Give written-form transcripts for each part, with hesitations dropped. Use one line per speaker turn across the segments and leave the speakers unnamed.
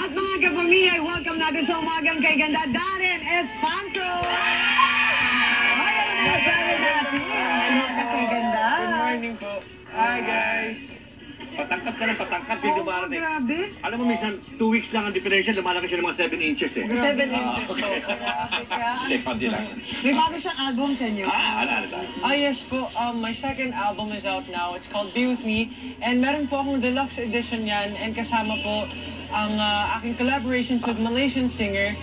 At mga kapamilya, welcome natin sa umagang kay Ganda, Darren Espanto! Ay, ano na sabi natin? Umagang kay Ganda.
Good morning po. Hi guys.
Patangkat ka ng patangkat, hindi dumarating.
Grabe.
Alam mo, minsan 2 weeks lang ang differential, lumalaki siya ng mga 7 inches eh.
7 inches po.
Okay.
Grabe ka.
Hindi lang.
May bago siyang album sa inyo.
Ano.
Yes po, my second album is out now. It's called Be With Me. And meron po akong deluxe edition yan. And kasama po ang aking collaborations with Malaysian singer.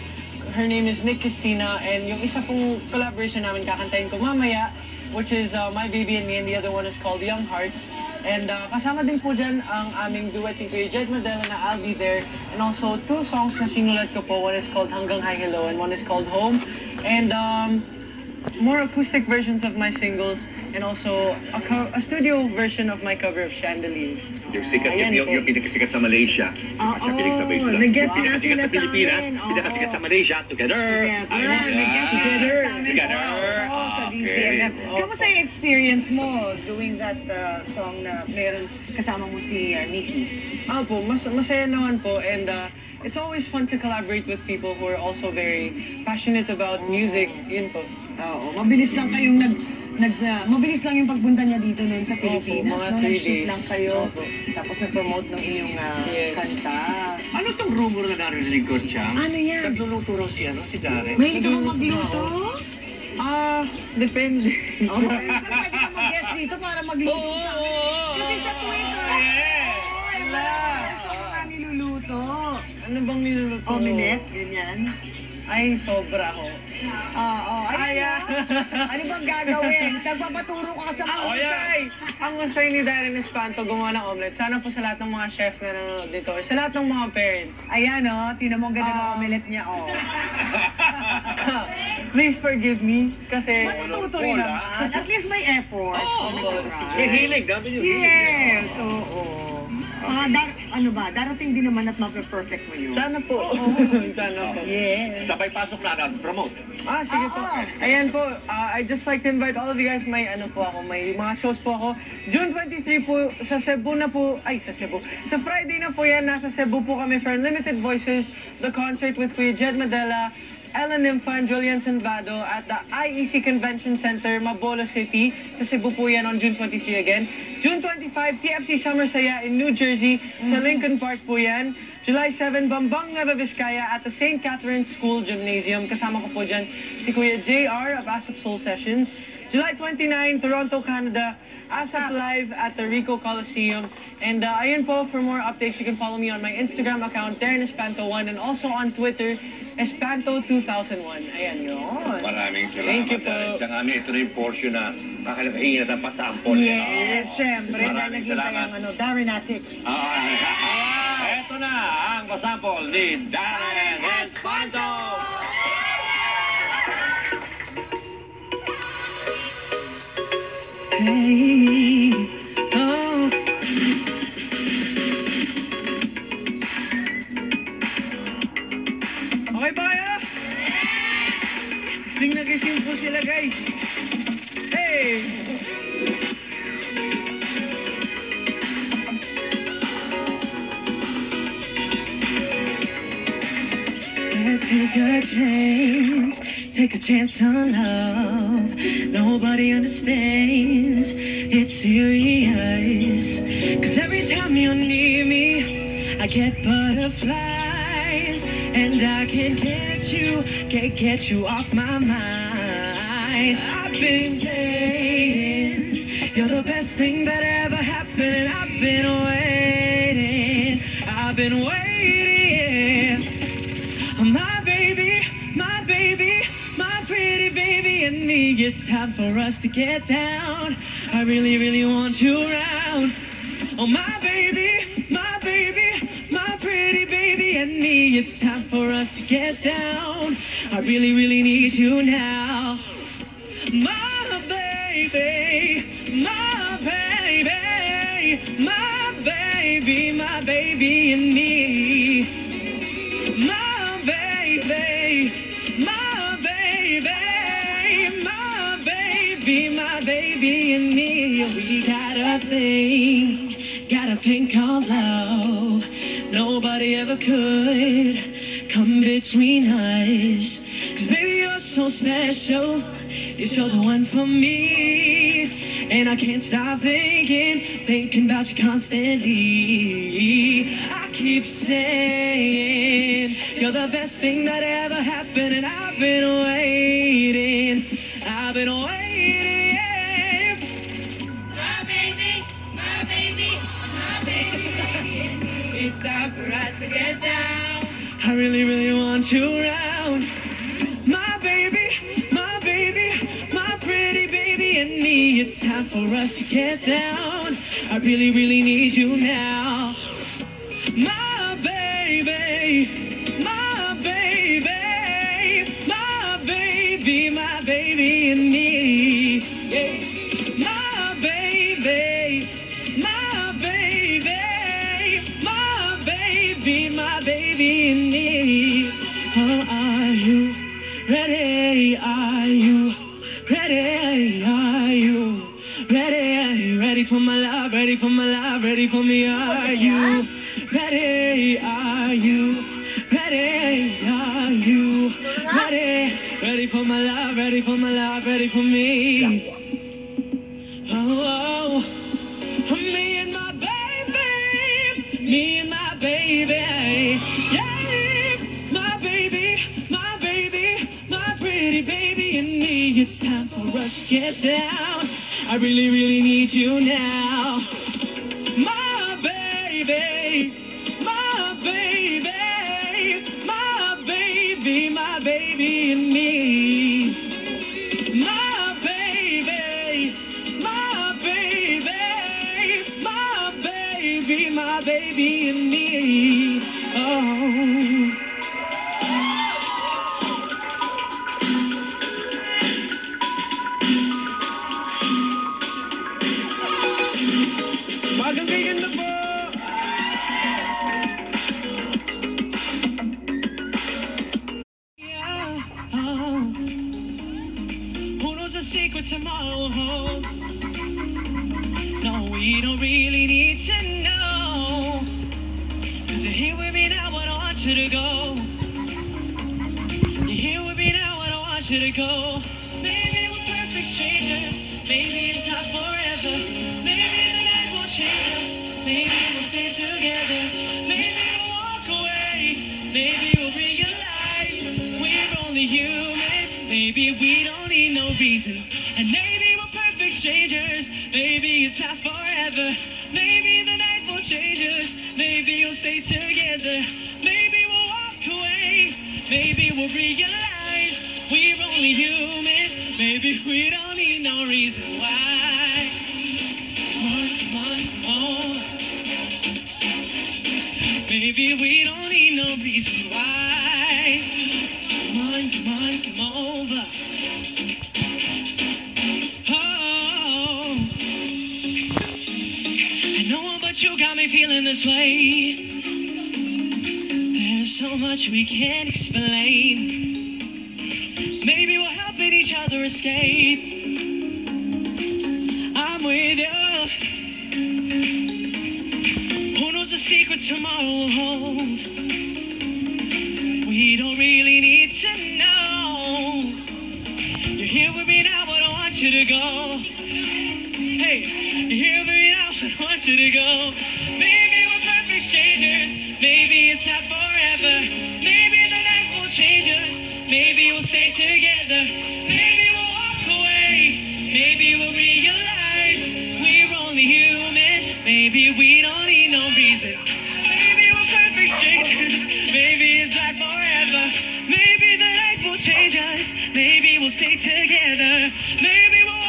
Her name is Nick Cristina. And yung isa pong collaboration namin kakantayin ko mamaya, which is My Baby and Me, and the other one is called Young Hearts. And kasama din po dyan ang aming duet ni Kuya Jed Madela na I'll Be There. And also 2 songs na sinulat ko po. One is called Hanggang Hi Hello and one is called Home. And more acoustic versions of my singles and also a studio version of my cover of Chandelier.
Yung sikat,
Ayan
yung pinakasikat sa Malaysia. Siya pinagsabay sila.
nag-guest
Yung pinakasikat
sila
sa
sa
Pilipinas,
amin. Oo.
pinakasikat sa Malaysia, Together.
Nag-guest
Together.
sa amin.
Together.
Oo, sa
Okay.
DZMF. Kamusta yung experience mo doing that song na meron kasama mo si Nikki?
Po, masaya naman po and it's always fun to collaborate with people who are also very passionate about music. Yun po.
Oo, mabilis lang kayong mabilis lang yung pagpunta niya dito noon sa Pilipinas.
mga
No?
3
Nag-shoot
days.
lang kayo.
Opo.
Tapos nag-promote ng iyong
Yes.
kanta.
Ano tong rumor na narinig ko, Chang?
Ano yan?
Nagluluto raw si Darren.
May hindi ka magluto?
Depende.
Oh, pwede ka mag-guest dito para magluto sa amin. Kasi sa Twitter, yung mga person na niluluto.
Ano bang niluluto?
Omelette, ganyan.
Ay, sobra ho.
Oo, ayun na. Ano bang gagawin? Nagpapaturo ka sa mga
Ay! Ang usay ni Darren Espanto gumawa ng omelet. Sana po sa lahat ng mga chef na nanonood dito or sa lahat ng mga parents.
Ayan o, tinan mo ang ganda ng omelette niya, o.
Please forgive me kasi...
Matututo rin naman. At least may effort.
May hilig, dami yung hilig.
Yes, oo. Ano ba, darating din naman at mape-perfect mo yun.
Sana po. Sana po.
Yes.
Sabay pasok na, promote.
Sige po. Ayan po, I just like to invite all of you guys. May mga shows po ako. June 23 po, sa Cebu na po, sa Friday na po yan, nasa Cebu po kami for Unlimited Voices, the concert with Kuya Jed Madela, Ellen Infan, Julian Sanvado at the IEC Convention Center, Mabolo City. Sa Cebu po yan on June 23 again. June 25, TFC Summer Saya in New Jersey. Sa Lincoln Park po yan. July 7, Bambang Nueva Vizcaya at the St. Catherine's School Gymnasium. Kasama ko po dyan si Kuya JR of ASAP Soul Sessions. July 29, Toronto, Canada. ASAP Live at the Rico Coliseum. And ayun po, for more updates, you can follow me on my Instagram account, Darren Espanto1, and also on Twitter, Espanto2001. Ayan yun.
Maraming salamat.
Thank you po.
Sa amin, ito na yung portion na makalahingat ang pasampol.
Yes, syempre. Dahil
Maraming
naghintay
salamat.
ang Darrenatics.
Ito na ang pasampol ni Darren Espanto.
Hey, oh. Okay ba kayo? Sing na kising po sila, guys. Hey! Let's take a chance on love. Nobody understands, it's serious. 'Cause every time you're near me, I get butterflies, and I can't get you off my mind. I've been saying you're the best thing that ever happened, and I've been waiting. My baby, my pretty baby and me. It's time for us to get down. I really, really want you around. Oh, my baby, my pretty baby and me. It's time for us to get down. I really, really need you now. My baby, my baby, my baby, my baby and me. My baby, my baby, my baby, my baby and me. We got a thing called love. Nobody
nobody ever could come between us. 'Cause baby, you're so special. Yes, you're the one for me. And I can't stop thinking about you constantly. I keep saying you're the best thing that ever happened, and I've been waiting. I've been waiting. My baby, my baby, my baby. It's time for us to get down. I really, really want you around. My baby, my baby, my pretty baby and me. It's time for us to get down. I really, really need you now. My baby, my baby, my baby, my baby and me. Yeah. My baby, my baby, my baby, my baby and me. Oh, are you ready? Are you ready? Are you ready? Ready for my love? Ready for my love? Ready for me? Are you ready? Are you ready? Are you ready? Ready for my love? Ready for my love? Ready for me? Oh, me and my baby, me and my baby, yeah, my baby, my baby, my pretty baby and me. It's time for us to get down. I really, really need you now. My baby, my baby, my baby, my baby and me. My baby, my baby, my baby, my baby and me. Oh.
Magang ganda po!
Yeah, who knows the secret tomorrow will hold? No, we don't really need to know. 'Cause you're here with me now, I don't want you to go. You're here with me now, I don't want you to go. Maybe we're perfect strangers, maybe it's not forever. Maybe the night will change us, maybe we'll stay together. Maybe we'll walk away, maybe we'll realize we're only human. Maybe we don't need no reason. And maybe we're perfect strangers, maybe it's not forever. Maybe the night will change us, maybe we'll stay together. Maybe we'll walk away, maybe we'll realize we're only human. Maybe we don't need no reason why. Come on, come on. Maybe we don't need no reason why. Come on, come on, come over. Oh, I know, but you got me feeling this way. There's so much we can't explain. Maybe we're helping each other escape. I'm with you. Who knows the secret tomorrow will hold? We don't really need to know. You're here with me now, I don't want you to go. Hey, you're here with me now, I don't want you to go. Maybe we're perfect strangers, maybe it's not forever. Maybe the night will change us, maybe we'll stay together. Maybe we'll walk away, maybe we'll realize we're only human. Maybe we don't need no reason. Maybe we're perfect strangers, maybe it's not forever. Maybe the night will change us, maybe we'll stay together. Maybe we'll